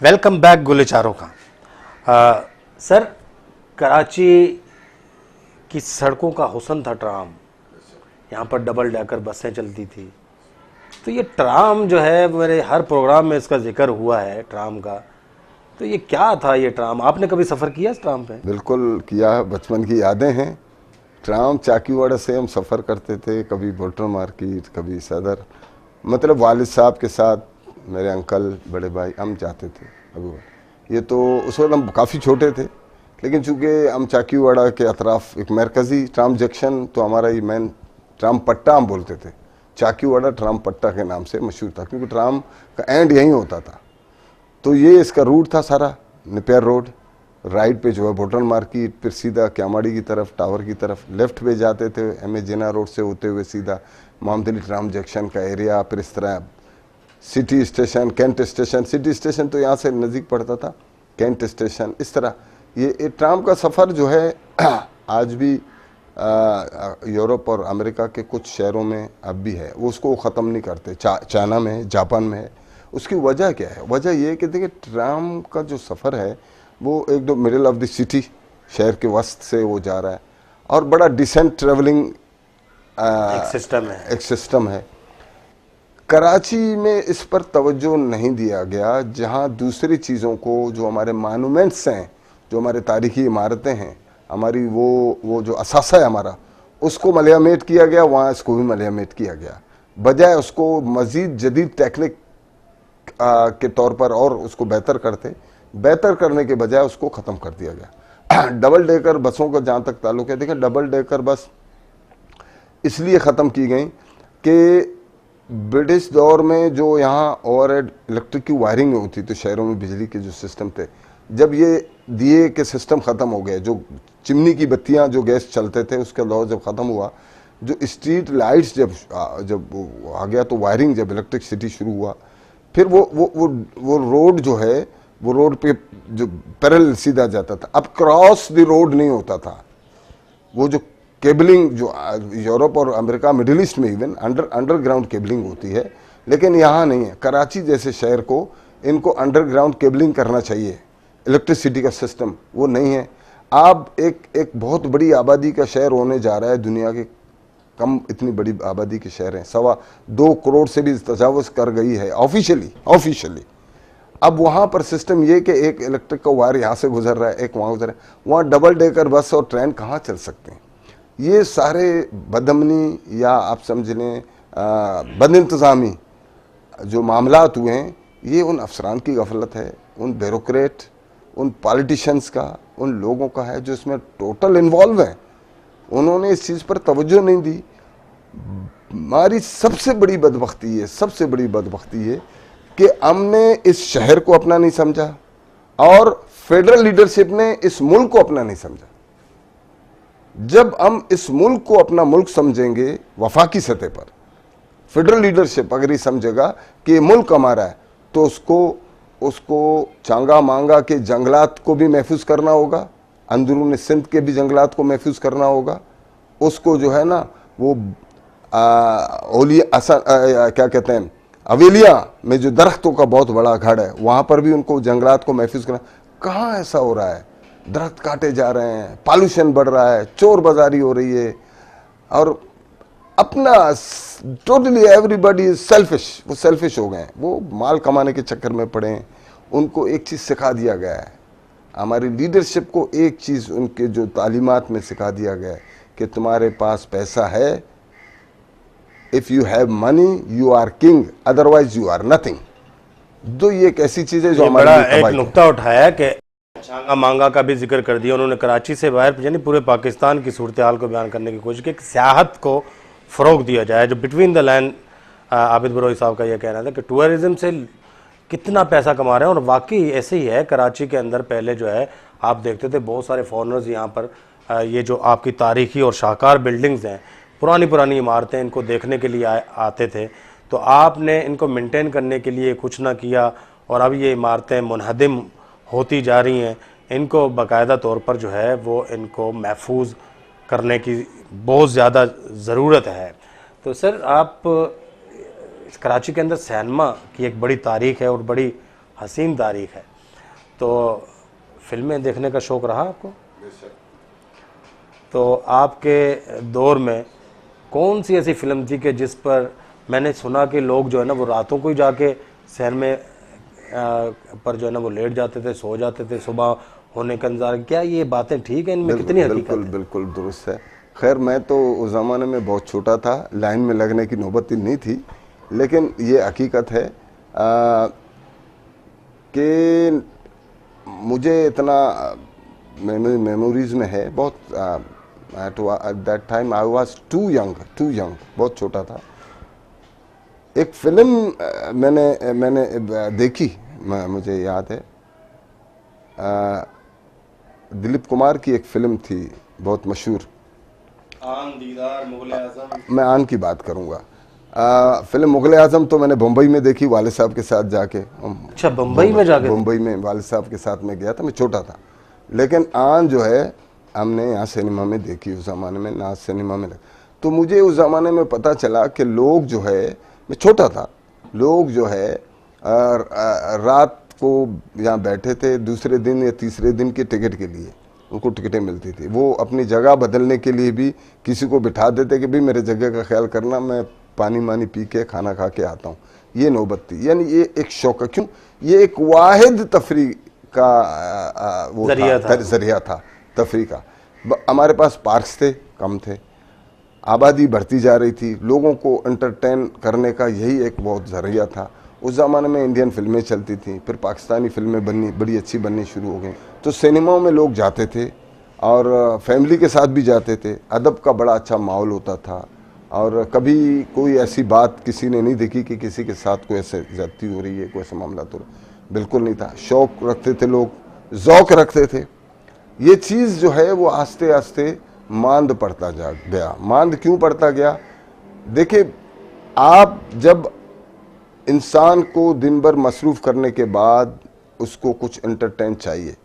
Welcome back गुलेचारों का। Sir, Karachi की सड़कों का हुस्न था ट्राम। यहाँ पर डबल डेकर बसें चलती थी। तो ये ट्राम जो है, मेरे हर प्रोग्राम में इसका जिक्र हुआ है ट्राम का। तो ये क्या था ये ट्राम? आपने कभी सफ़र किया इस ट्राम पे? बिल्कुल किया है, बचपन की यादें हैं। ट्राम चाकीवाड़ा से हम सफ़र करते थे, कभी बोल्टर मार्केट, कभी सदर। मतलब वालिद साहब के साथ, मेरे अंकल, बड़े भाई, हम जाते थे। अबू ये तो उस वक्त हम काफ़ी छोटे थे, लेकिन चूँकि हम चाकीवाड़ा के अतराफ़ एक मरकज़ी ट्राम जंक्शन, तो हमारा ये मेन ट्राम पट्टा हम बोलते थे। चाकीवाड़ा ट्राम पट्टा के नाम से मशहूर था, क्योंकि ट्राम का एंड यहीं होता था। तो ये इसका रूट था सारा, निपेर रोड। राइट पे जो है बोटल मार्केट, फिर सीधा क्यामाड़ी की तरफ, टावर की तरफ। लेफ्ट पे जाते थे एम ए जिना रोड से होते हुए सीधा मोहम्मद अली ट्राम जंक्शन का एरिया। फिर इस तरह city station, cantt station. City station तो यहाँ से नज़दीक पड़ता था, कैंट स्टेशन, इस तरह। ये ट्राम का सफ़र जो है आज भी यूरोप और अमेरिका के कुछ शहरों में अब भी है, वो उसको ख़त्म नहीं करते। चाइना में है, जापान में है। उसकी वजह क्या है? वजह ये है कि देखिए, ट्राम का जो सफ़र है वो एक दो मिडिल ऑफ द सिटी, शहर के वस्त से वो जा रहा है, और बड़ा डिसेंट ट्रेवलिंग एक सिस्टम है। कराची में इस पर तवज्जो नहीं दिया गया, जहाँ दूसरी चीज़ों को, जो हमारे मानूमेंट्स हैं, जो हमारे तारीखी इमारतें हैं, हमारी वो जो असासा है हमारा, उसको मलियामेट किया गया, वहाँ इसको भी मलियामेट किया गया। बजाय उसको मज़ीद जदीद टेक्निक के तौर पर और उसको बेहतर करने के बजाय उसको ख़त्म कर दिया गया। डबल डेकर बसों का जहाँ तक ताल्लुक है, देखें, डबल डेकर बस इसलिए ख़त्म की गई कि ब्रिटिश दौर में जो यहाँ ओवरहेड इलेक्ट्रिक की वायरिंग होती थी शहरों में, बिजली के जो सिस्टम थे, जब ये दिए के सिस्टम ख़त्म हो गए, जो चिमनी की बत्तियाँ, जो गैस चलते थे, उसका दौर जब ख़त्म हुआ, जो स्ट्रीट लाइट्स जब आ गया, तो वायरिंग जब इलेक्ट्रिसिटी शुरू हुआ, फिर वो रोड जो है, वो रोड पे जो पैरेलल सीधा जाता था, अब क्रॉस द रोड नहीं होता था। वो जो केबलिंग जो यूरोप और अमेरिका, मिडिल ईस्ट में इवन अंडरग्राउंड केबलिंग होती है, लेकिन यहाँ नहीं है। कराची जैसे शहर को इनको अंडरग्राउंड केबलिंग करना चाहिए, इलेक्ट्रिसिटी का सिस्टम वो नहीं है। आप एक बहुत बड़ी आबादी का शहर होने जा रहा है, दुनिया के कम इतनी बड़ी आबादी के शहर हैं, 2.25 करोड़ से भी तजावुज़ कर गई है ऑफिशियली। अब वहाँ पर सिस्टम ये कि एक इलेक्ट्रिक का वायर यहाँ से गुजर रहा है, एक वहाँ गुजर रहा है, वहाँ डबल डेकर बस और ट्रेन कहाँ चल सकते हैं? ये सारे बदअमनी, या आप समझ लें बदइंतज़ामी जो मामलात हुए हैं, ये उन अफसरान की गफलत है, उन ब्यूरोक्रेट, उन पॉलिटिशियंस का, उन लोगों का है जो इसमें टोटल इन्वॉल्व हैं। उन्होंने इस चीज़ पर तवज्जो नहीं दी। हमारी सबसे बड़ी बदबख्ती है कि हमने इस शहर को अपना नहीं समझा, और फेडरल लीडरशिप ने इस मुल्क को अपना नहीं समझा। जब हम इस मुल्क को अपना मुल्क समझेंगे वफाकी सतह पर, फेडरल लीडरशिप अगर ये समझेगा कि ये मुल्क हमारा है, तो उसको चांगा मांगा के जंगलात को भी महफूज करना होगा, अंदरून सिंध के भी जंगलात को महफूज करना होगा। उसको जो है ना, वो क्या कहते हैं, हवेलिया में जो दरख्तों का बहुत बड़ा घड़ है, वहाँ पर भी उनको जंगलात को महफूज करना। कहाँ ऐसा हो रहा है? दरख्त काटे जा रहे हैं, पॉल्यूशन बढ़ रहा है, चोर बाजारी हो रही है, और अपना टोटली एवरीबॉडी इज सेल्फिश। वो सेल्फिश हो गए हैं, वो माल कमाने के चक्कर में पड़े हैं। उनको एक चीज़ सिखा दिया गया है, हमारी लीडरशिप को एक चीज़ उनके जो तालीमात में सिखा दिया गया है कि तुम्हारे पास पैसा है, if you have money you are king, otherwise you are nothing. तो ये एक ऐसी चीज़ है जो हमारा एक नुक्ता उठाया कि चांगा मांगा का भी जिक्र कर दिया उन्होंने। कराची से बाहर यानी पूरे पाकिस्तान की सूरत हाल को बयान करने की कोशिश की, सियाहत को फ़रोग दिया जाए, जो between the line Abid Baroi साहब का यह कहना था कि टूरिज़म से कितना पैसा कमा रहे हैं। और वाकई ऐसे ही है। कराची के अंदर पहले जो है, आप देखते थे बहुत सारे फॉरनर्स यहाँ पर ये जो आपकी तारीखी और शाहकार बिल्डिंग्स हैं, पुरानी इमारतें, इनको देखने के लिए आते थे। तो आपने इनको मेंटेन करने के लिए कुछ ना किया, और अब ये इमारतें मुनहदिम होती जा रही हैं। इनको बाकायदा तौर पर जो है वो इनको महफूज करने की बहुत ज़्यादा ज़रूरत है। तो सर, आप कराची के अंदर सिनेमा की एक बड़ी तारीख है और बड़ी हसीन तारीख है। तो फिल्में देखने का शौक़ रहा आपको? तो आपके दौर में कौन सी ऐसी फिल्म थी कि जिस पर मैंने सुना कि लोग जो है ना वो रातों को ही जाके शहर में पर जो है ना वो लेट जाते थे, सो जाते थे, सुबह होने का इंतजार? क्या ये बातें ठीक है? इनमें कितनी हकीकत है? बिल्कुल दुरुस्त है। खैर मैं तो उस ज़माने में बहुत छोटा था, लाइन में लगने की नौबत ही नहीं थी, लेकिन ये हकीकत है कि मुझे इतना मेमोरीज में है बहुत। At that time I was too young, बहुत छोटा था। एक फिल्म मैंने देखी, मुझे याद है, दिलीप कुमार की एक फिल्म थी बहुत मशहूर, आन, दीदार, मुगल आजम। मैं आन की बात करूंगा। फिल्म मुगल आजम तो मैंने बम्बई में देखी वालिद साहब के साथ जाके। अच्छा, बम्बई में जाके? बम्बई में वालिद साहब के साथ में गया था, मैं छोटा था। लेकिन आन जो है हमने यहाँ सिनेमा में देखी, उस ज़माने में नाज सिनेमा में। तो मुझे उस ज़माने में पता चला कि लोग जो है, मैं छोटा था, लोग जो है रात को यहाँ बैठे थे, दूसरे दिन या तीसरे दिन के टिकट के लिए उनको टिकटें मिलती थी। वो अपनी जगह बदलने के लिए भी किसी को बिठा देते कि भाई मेरे जगह का ख्याल करना, मैं पानी मानी पी के खाना खा के आता हूँ। ये नौबत थी। यानी ये एक शौक, क्यों, ये एक वाहिद तफरी का वो जरिया था तफरी का। हमारे पास पार्क्स थे, कम थे, आबादी बढ़ती जा रही थी, लोगों को एंटरटेन करने का यही एक बहुत जरिया था। उस ज़माने में इंडियन फिल्में चलती थी, फिर पाकिस्तानी फिल्में बननी, बड़ी अच्छी बननी शुरू हो गई। तो सिनेमाओं में लोग जाते थे और फैमिली के साथ भी जाते थे। अदब का बड़ा अच्छा माहौल होता था और कभी कोई ऐसी बात किसी ने नहीं देखी कि किसी के साथ कोई ऐसे ज्यादती हो रही है, कोई ऐसा मामला तो बिल्कुल नहीं था। शौक रखते थे लोग, ज़ौक़ रखते थे। ये चीज़ जो है वो आस्ते आस्ते मांद पड़ता जा गया। मांद क्यों पड़ता गया? देखिए, आप जब इंसान को दिन भर मसरूफ़ करने के बाद उसको कुछ एंटरटेन चाहिए,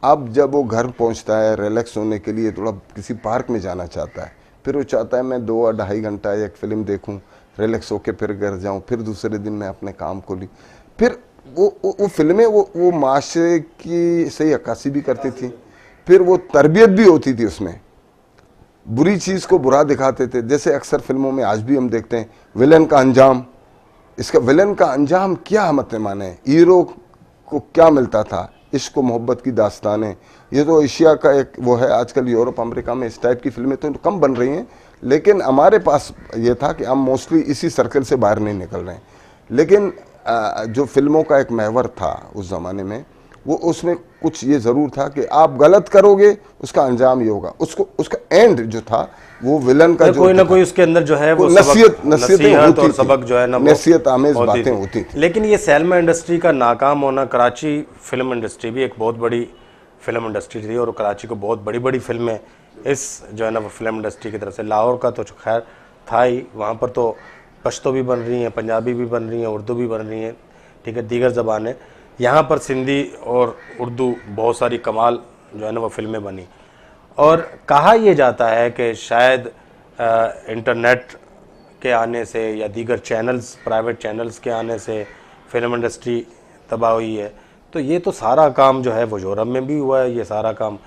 अब जब वो घर पहुंचता है रिलैक्स होने के लिए, थोड़ा किसी पार्क में जाना चाहता है, फिर वो चाहता है मैं 2-2.5 घंटा एक फ़िल्म देखूं, रिलैक्स होकर फिर घर जाऊं, फिर दूसरे दिन मैं अपने काम को ली। फिर वो फिल्में वो माशरे की सही अक्कासी भी करती थी, फिर वो तरबियत भी होती थी उसमें। बुरी चीज़ को बुरा दिखाते थे। जैसे अक्सर फिल्मों में आज भी हम देखते हैं विलन का अंजाम, इसका विलन का अंजाम क्या हम माने, हीरो को क्या मिलता था, इश्क व मोहब्बत की दास्तानें। ये तो एशिया का एक वो है। आजकल यूरोप अमेरिका में इस टाइप की फिल्में तो कम बन रही हैं, लेकिन हमारे पास ये था कि हम मोस्टली इसी सर्कल से बाहर नहीं निकल रहे हैं। लेकिन जो फिल्मों का एक महवर था उस ज़माने में, वो उसमें कुछ ये ज़रूर था कि आप गलत करोगे उसका अंजाम ये होगा। उसका एंड जो था वो विलन का जो कोई ना कोई उसके अंदर जो है वो नसीहत और सबक जो है ना, नसीहत आमेज बातें होती थी। लेकिन ये सैलमा इंडस्ट्री का नाकाम होना, कराची फिल्म इंडस्ट्री भी एक बहुत बड़ी फिल्म इंडस्ट्री थी और कराची को बहुत बड़ी बड़ी फिल्में इस जो है ना वो फिल्म इंडस्ट्री की तरफ से, लाहौर का तो खैर था ही, वहाँ पर तो पश्तो भी बन रही हैं, पंजाबी भी बन रही हैं, उर्दू भी बन रही हैं, ठीक है, दीगर ज़बानें। यहाँ पर सिंधी और उर्दू बहुत सारी कमाल जो है ना वो फिल्में बनी। और कहा यह जाता है कि शायद इंटरनेट के आने से या दीगर चैनल्स, प्राइवेट चैनल्स के आने से फिल्म इंडस्ट्री तबाह हुई है। तो ये तो सारा काम जो है वो यूरोप में भी हुआ है, ये सारा काम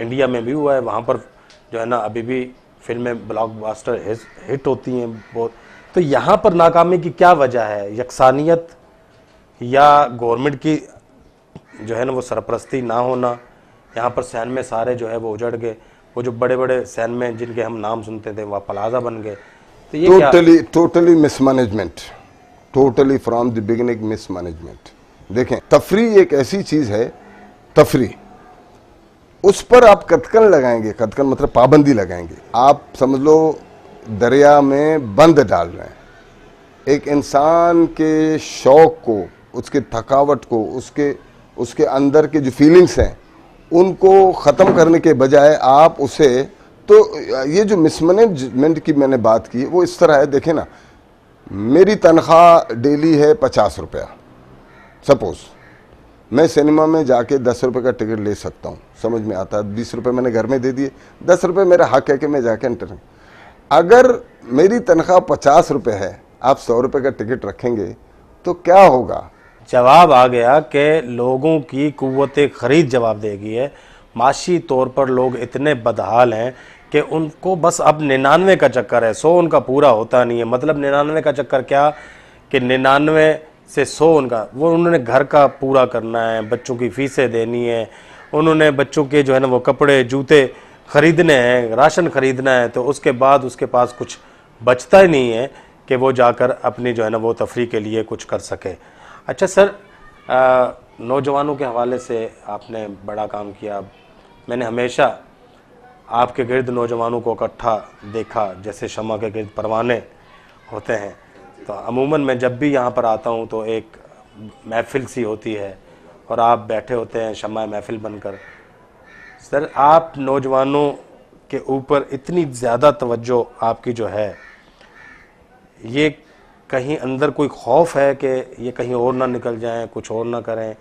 इंडिया में भी हुआ है। वहाँ पर जो है ना अभी भी फिल्में ब्लॉकबस्टर हिट होती हैं बहुत। तो यहाँ पर नाकामी की क्या वजह है? यकसानियत या गवर्नमेंट की जो है ना वो सरपरस्ती ना होना? यहाँ पर सैन में सारे जो है वो उजड़ गए, वो जो बड़े बड़े सैन में जिनके हम नाम सुनते थे वह प्लाजा बन गए। तो ये totally mismanagement, totally from the beginning mismanagement. देखें, तफरी एक ऐसी चीज़ है, तफरी उस पर आप कतकन लगाएंगे, कतकन मतलब पाबंदी लगाएंगे, आप समझ लो दरिया में बंद डाल रहे हैं। एक इंसान के शौक को, उसके थकावट को, उसके अंदर के जो फीलिंग्स हैं उनको ख़त्म करने के बजाय आप उसे, तो ये जो मिसमैनेजमेंट की मैंने बात की वो इस तरह है। देखें ना, मेरी तनख्वाह डेली है 50 रुपया, सपोज़ मैं सिनेमा में जाके 10 रुपये का टिकट ले सकता हूँ, समझ में आता है, 20 रुपये मैंने घर में दे दिए, 10 रुपये मेरा हक है कि मैं जाके एंटर। अगर मेरी तनख्वाह 50 रुपये है, आप 100 रुपये का टिकट रखेंगे तो क्या होगा? जवाब आ गया कि लोगों की कुव्वत ख़रीद जवाब देगी है। माशी तौर पर लोग इतने बदहाल हैं कि उनको बस अब 99 का चक्कर है, 100 उनका पूरा होता नहीं है। मतलब 99 का चक्कर क्या कि 99 से 100 उनका, वो उन्होंने घर का पूरा करना है, बच्चों की फ़ीसें देनी है, उन्होंने बच्चों के जो है ना वो कपड़े जूते ख़रीदने हैं, राशन ख़रीदना है, तो उसके बाद उसके पास कुछ बचता ही नहीं है कि वो जाकर अपनी जो है ना वो तफरी के लिए कुछ कर सके। अच्छा सर, नौजवानों के हवाले से आपने बड़ा काम किया। मैंने हमेशा आपके गिर्द नौजवानों को इकट्ठा देखा जैसे शम्मा के गिर्द परवाने होते हैं। तो अमूमन मैं जब भी यहाँ पर आता हूँ तो एक महफ़िल सी होती है और आप बैठे होते हैं शम्मा महफ़िल बनकर। सर, आप नौजवानों के ऊपर इतनी ज़्यादा तवज्जो आपकी जो है, ये कहीं अंदर कोई खौफ है कि ये कहीं और ना निकल जाएं, कुछ और ना करें?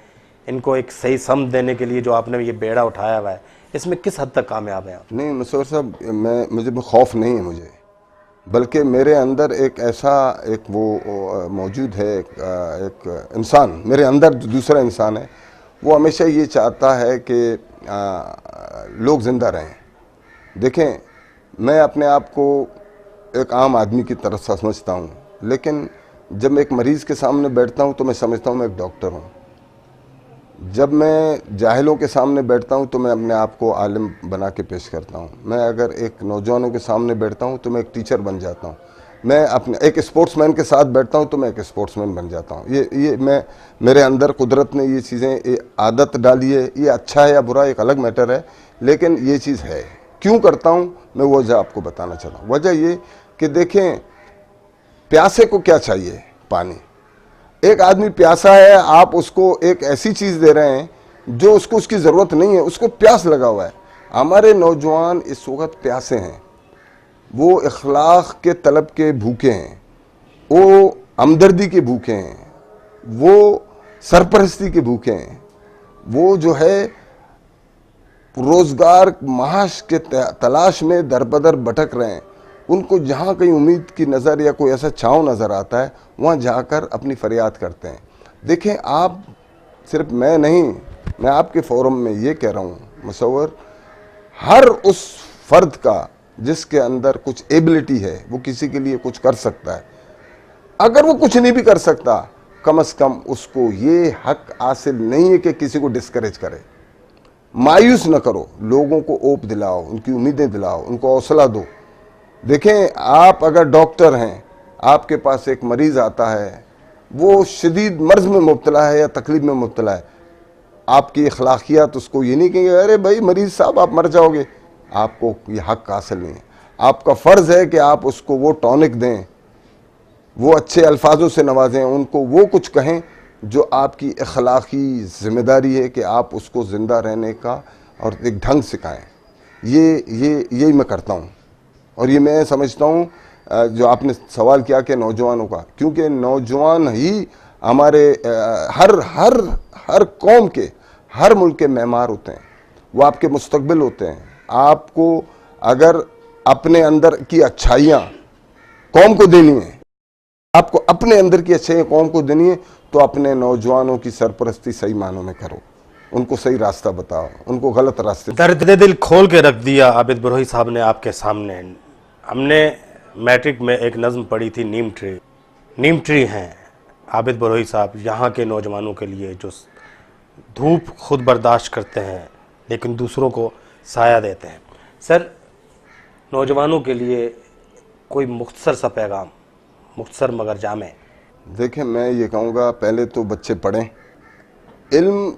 इनको एक सही समझ देने के लिए जो आपने ये बेड़ा उठाया हुआ है, इसमें किस हद तक कामयाब हैं आप? नहीं मुसव्वर साहब, मुझे खौफ नहीं है मुझे, बल्कि मेरे अंदर एक ऐसा एक वो मौजूद है, एक इंसान मेरे अंदर दूसरा इंसान है, वो हमेशा ये चाहता है कि लोग ज़िंदा रहें। देखें, मैं अपने आप को एक आम आदमी की तरह समझता हूँ, लेकिन जब मैं एक मरीज़ के सामने बैठता हूँ तो मैं समझता हूँ मैं एक डॉक्टर हूँ। जब मैं जाहिलों के सामने बैठता हूँ तो मैं अपने आप को आलिम बना के पेश करता हूँ। मैं अगर एक नौजवानों के सामने बैठता हूँ तो मैं एक टीचर बन जाता हूँ। मैं अपने एक स्पोर्ट्समैन के साथ बैठता हूँ तो मैं एक स्पोर्ट्समैन बन जाता हूँ। ये मैं मेरे अंदर कुदरत ने ये चीज़ें आदत डाली है। ये अच्छा है या बुरा एक अलग मैटर है, लेकिन ये चीज़ है। क्यों करता हूँ मैं वो वजह आपको बताना चाहता हूँ। वजह ये कि देखें, प्यासे को क्या चाहिए? पानी। एक आदमी प्यासा है, आप उसको एक ऐसी चीज़ दे रहे हैं जो उसको उसकी ज़रूरत नहीं है, उसको प्यास लगा हुआ है। हमारे नौजवान इस वक्त प्यासे हैं, वो इखलाक के तलब के भूखे हैं, वो हमदर्दी के भूखे हैं, वो सरपरस्ती के भूखे हैं, वो जो है रोज़गार माश के तलाश में दरबदर भटक रहे हैं। उनको जहाँ कहीं उम्मीद की नज़र या कोई ऐसा छाँव नज़र आता है, वहाँ जाकर अपनी फरियाद करते हैं। देखें, आप सिर्फ मैं नहीं, मैं आपके फोरम में ये कह रहा हूँ मुसव्वर, हर उस फ़र्द का जिसके अंदर कुछ एबिलिटी है वो किसी के लिए कुछ कर सकता है। अगर वो कुछ नहीं भी कर सकता, कम से कम उसको ये हक हासिल नहीं है कि किसी को डिस्करेज करे। मायूस न करो, लोगों को ओप दिलाओ, उनकी उम्मीदें दिलाओ, उनको हौसला दो। देखें, आप अगर डॉक्टर हैं, आपके पास एक मरीज़ आता है, वो शदीद मर्ज़ में मुब्तला है या तकलीफ में मुब्तला है, आपकी अखलाकियात उसको ये नहीं कहेंगे अरे भाई मरीज़ साहब आप मर जाओगे। आपको ये हक हासिल नहीं है। आपका फ़र्ज़ है कि आप उसको वो टॉनिक दें, वो अच्छे अल्फाजों से नवाजें, उनको वो कुछ कहें जो आपकी अखलाकी ज़िम्मेदारी है कि आप उसको ज़िंदा रहने का और एक ढंग सिखाएँ। यही मैं करता हूँ। और ये मैं समझता हूँ जो आपने सवाल किया कि नौजवानों का, क्योंकि नौजवान ही हमारे हर कौम के, हर मुल्क के मेमार होते हैं, वो आपके मुस्तकबिल होते हैं। आपको अगर अपने अंदर की अच्छाइयाँ कौम को देनी है, आपको अपने अंदर की अच्छाइयाँ कौम को देनी है, तो अपने नौजवानों की सरपरस्ती सही मानों में करो, उनको सही रास्ता बताओ, उनको गलत रास्ते। दर्द दिल खोल के रख दिया आबिद बरोही साहब ने आपके सामने। हमने मैट्रिक में एक नज़्म पढ़ी थी, नीम ट्री हैं आबिद बरोही साहब यहाँ के नौजवानों के लिए, जो धूप खुद बर्दाश्त करते हैं लेकिन दूसरों को साया देते हैं। सर, नौजवानों के लिए कोई मुख्तसर सा पैगाम, मुख्तसर मगर जामे। देखें, मैं ये कहूँगा, पहले तो बच्चे पढ़ें। इल्म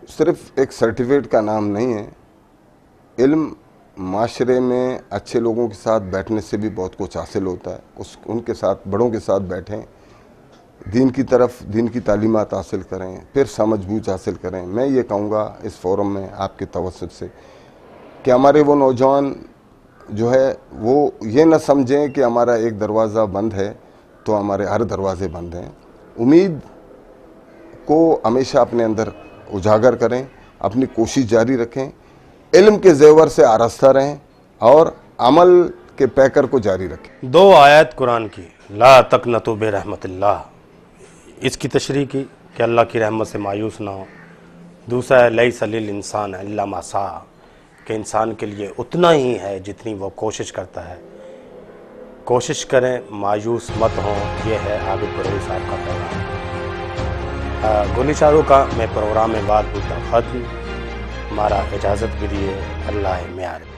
सिर्फ एक सर्टिफिकेट का नाम नहीं है। इल्म माशरे में अच्छे लोगों के साथ बैठने से भी बहुत कुछ हासिल होता है। उनके साथ, बड़ों के साथ बैठें, दीन की तरफ, दीन की तालीमात हासिल करें, फिर समझ बूझ हासिल करें। मैं ये कहूँगा इस फोरम में आपके तवस्सुत से कि हमारे वो नौजवान जो है वो ये न समझें कि हमारा एक दरवाज़ा बंद है तो हमारे हर दरवाजे बंद हैं। उम्मीद को हमेशा अपने अंदर उजागर करें, अपनी कोशिश जारी रखें, इल्म के ज़ेवर से आरास्ता रहें और अमल के पैकर को जारी रखें। 2 आयत कुरान की, ला तक़नतु बिरहमतिल्लाह, इसकी तशरीह की कि अल्लाह की रहमत से मायूस ना हो। दूसरा है लई सलील इंसान अल्ला मासा, कि इंसान के लिए उतना ही है जितनी वो कोशिश करता है। कोशिश करें, मायूस मत हों, ये है आबिद कुरैशी साहब का पैगाम। गोली चारों का मैं प्रोग्राम में बात होता ख़त्म। हमारा इजाज़त भी दिए, अल्लाह म्यार।